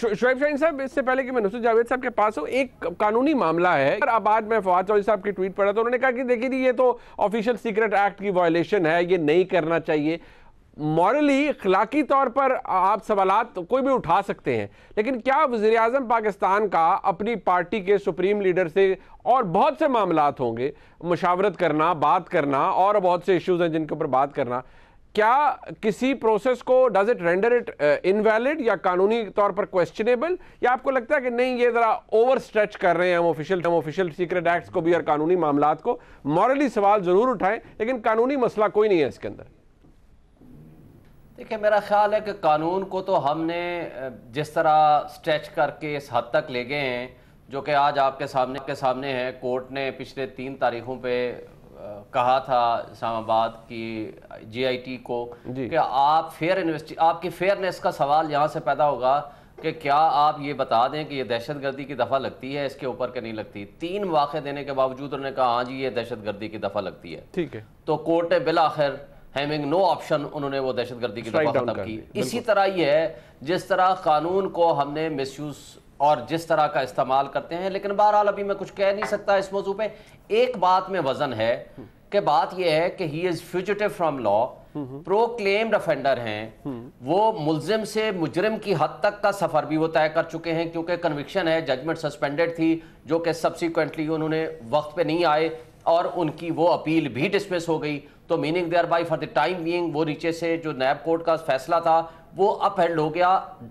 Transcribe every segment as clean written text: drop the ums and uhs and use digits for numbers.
शोएब शाहीन साहब, इससे पहले कि मैं नुसरत जावेद साहब के पास हूँ, एक कानूनी मामला है। अब आज मैं फवाद चौधरी साहब की ट्वीट पढ़ा तो उन्होंने कहा कि देखिए ये तो ऑफिशियल सीक्रेट एक्ट की वायलेशन है, ये नहीं करना चाहिए। मॉरली अखलाकी तौर पर आप सवालात कोई भी उठा सकते हैं, लेकिन क्या वज़ीर आज़म पाकिस्तान का अपनी पार्टी के सुप्रीम लीडर से और बहुत से मामलात होंगे, मुशावरत करना, बात करना, और बहुत से इश्यूज हैं जिनके ऊपर बात करना, क्या किसी प्रोसेस को does it render it invalid या कानूनी तौर पर क्वेश्चनेबल, या आपको लगता है कि नहीं ये जरा ओवर स्ट्रेच कर रहे हैं हम ऑफिशियल सीक्रेट एक्ट्स को भी और कानूनी मामलात को? मॉरली सवाल जरूर उठाएं, लेकिन कानूनी मसला कोई नहीं है इसके अंदर। देखिए, मेरा ख्याल है कि कानून को तो हमने जिस तरह स्ट्रेच करके इस हद तक ले गए हैं, जो कि आज आपके सामने है। कोर्ट ने पिछले 3 तारीखों पे कहा था इस्लामाबाद की GIT को कि आपकी फेयरनेस का सवाल यहाँ से पैदा होगा कि क्या आप ये बता दें कि ये दहशतगर्दी की दफ़ा लगती है, इसके ऊपर के नहीं लगती। 3 मौके देने के बावजूद उन्होंने कहा हाँ जी ये दहशतगर्दी की दफ़ा लगती है, ठीक है। तो कोर्ट ने बिल आखिर हैविंग नो ऑप्शन उन्होंने वो दहशतगर्दी की दफा खत्म की। इसी तरह ये है जिस तरह कानून को हमने मिसयूज और जिस तरह का इस्तेमाल करते हैं। लेकिन बहरहाल अभी मैं कुछ कह नहीं सकता इस मौजू पे। एक बात में वजन है कि बात यह है कि he is fugitive from law, proclaimed offender हैं, वो मुल्जिम से मुजरिम की हद तक का सफर भी वो तय कर चुके हैं, क्योंकि कन्विक्शन है, जजमेंट सस्पेंडेड थी, जो कि सब्सिक्वेंटली उन्होंने वक्त पे नहीं आए और उनकी वो अपील भी डिसमिस हो गई। तो meaning thereby for the time being वो नीचे से जो नैब कोर्ट का फैसला था वो अपहेल्ड हो गया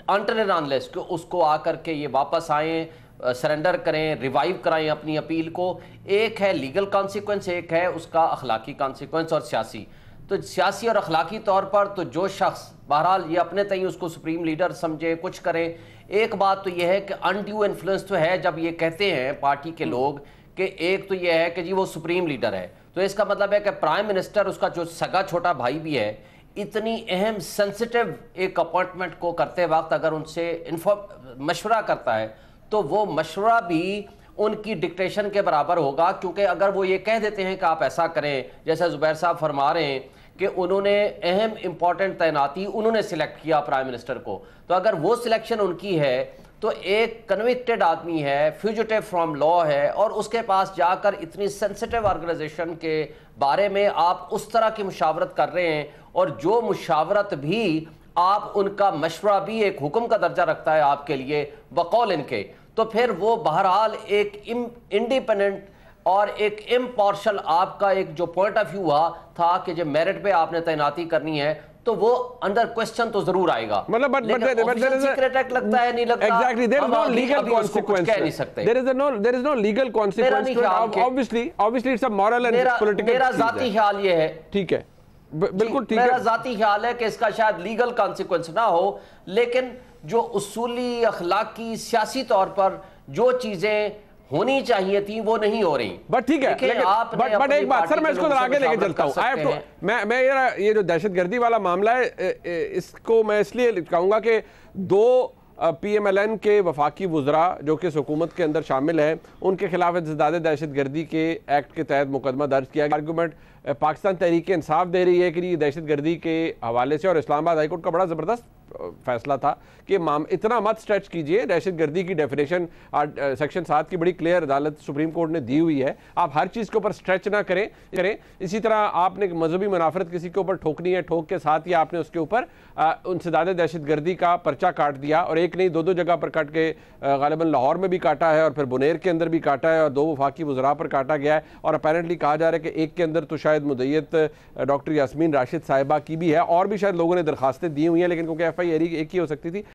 अनटिल एंड अनलेस कि उसको आकर के ये वापस आए, सरेंडर करें, रिवाइव कराएं अपनी अपील को। एक है लीगल कॉन्सिक्वेंस, एक है उसका अखलाकी कॉन्सिक्वेंस और सियासी। तो सियासी और अखलाकी तौर पर तो जो शख्स बहरहाल ये अपने तय उसको सुप्रीम लीडर समझे, कुछ करें। एक बात तो यह है कि अनड्यू इन्फ्लुएंस तो है जब ये कहते हैं पार्टी के लोग कि एक तो यह है कि जी वो सुप्रीम लीडर है, तो इसका मतलब है कि प्राइम मिनिस्टर उसका जो सगा छोटा भाई भी है, इतनी अहम सेंसिटिव एक अपॉइंटमेंट को करते वक्त अगर उनसे मशवरा करता है तो वो मशवरा भी उनकी डिक्टेशन के बराबर होगा। क्योंकि अगर वो ये कह देते हैं कि आप ऐसा करें, जैसा जुबैर साहब फरमा रहे हैं कि उन्होंने अहम इंपॉर्टेंट तैनाती उन्होंने सिलेक्ट किया प्राइम मिनिस्टर को, तो अगर वो सिलेक्शन उनकी है तो एक कन्विक्टेड आदमी है, फ्यूजिटिव फ्रॉम लॉ है, और उसके पास जाकर इतनी सेंसिटिव ऑर्गेनाइजेशन के बारे में आप उस तरह की मुशावरत कर रहे हैं, और जो मुशावरत भी आप उनका मशवरा भी एक हुक्म का दर्जा रखता है आपके लिए बकौल इनके, तो फिर वो बहरहाल एक इंडिपेंडेंट और एक इम्पार्शल आपका एक जो पॉइंट ऑफ व्यू हुआ था कि जब मेरिट पे आपने तैनाती करनी है तो वो अंडर क्वेश्चन तो जरूर आएगा। मतलब सीक्रेट एक्ट लगता है नहीं लगता, exactly, there is no legal consequence, कह नहीं सकते, there is no legal consequence, obviously it's a moral and political. मेरा जाती ख्याल ये है, ठीक है, बिल्कुल ठीक है, मेरा जाती ख्याल है कि इसका शायद लीगल कॉन्सिक्वेंस ना हो, लेकिन जो उसूली अखलाकी सियासी तौर पर जो चीजें होनी चाहिए थी वो नहीं हो रही। बट ठीक है, बट एक बात सर, मैं इसको आगे लेके चलता हूँ। मैं ये जो दहशतगर्दी वाला मामला है इसको मैं इसलिए कहूंगा कि 2 PMLN के वफाकी वुज़रा जो कि हुकूमत के अंदर शामिल हैं, उनके खिलाफ इंसदाद दहशतगर्दी के एक्ट के तहत मुकदमा दर्ज किया गया। आर्गूमेंट पाकिस्तान तहरीक इंसाफ दे रही है कि ये दहशतगर्दी के हवाले से, और इस्लामाबाद हाईकोर्ट का बड़ा ज़बरदस्त फैसला था कि इतना मत स्ट्रेच कीजिए। दहशतगर्दी की डेफिनेशन सेक्शन 7 की बड़ी क्लियर अदालत सुप्रीम कोर्ट ने दी हुई है, आप हर चीज़ के ऊपर स्ट्रेच ना करें। इसी तरह आपने मजहबी मुनाफरत किसी के ऊपर ठोकनी है, ठोक के साथ ही आपने उसके ऊपर इंसदाद दहशतगर्दी का पर्चा काट दिया, और एक नहीं 2 जगह पर काट के गालिबन लाहौर में भी काटा है और फिर बुनेर के अंदर भी काटा है, और 2 वफाकी वज़रा पर काटा गया है। और अपेरेंटली कहा जा रहा है कि एक के अंदर तो शायद मुद्दत डॉक्टर यास्मीन राशिद साहिबा की भी है, और भी शायद लोगों ने दरखास्तें दी हुई हैं, लेकिन क्योंकि FIR एक ही हो सकती थी,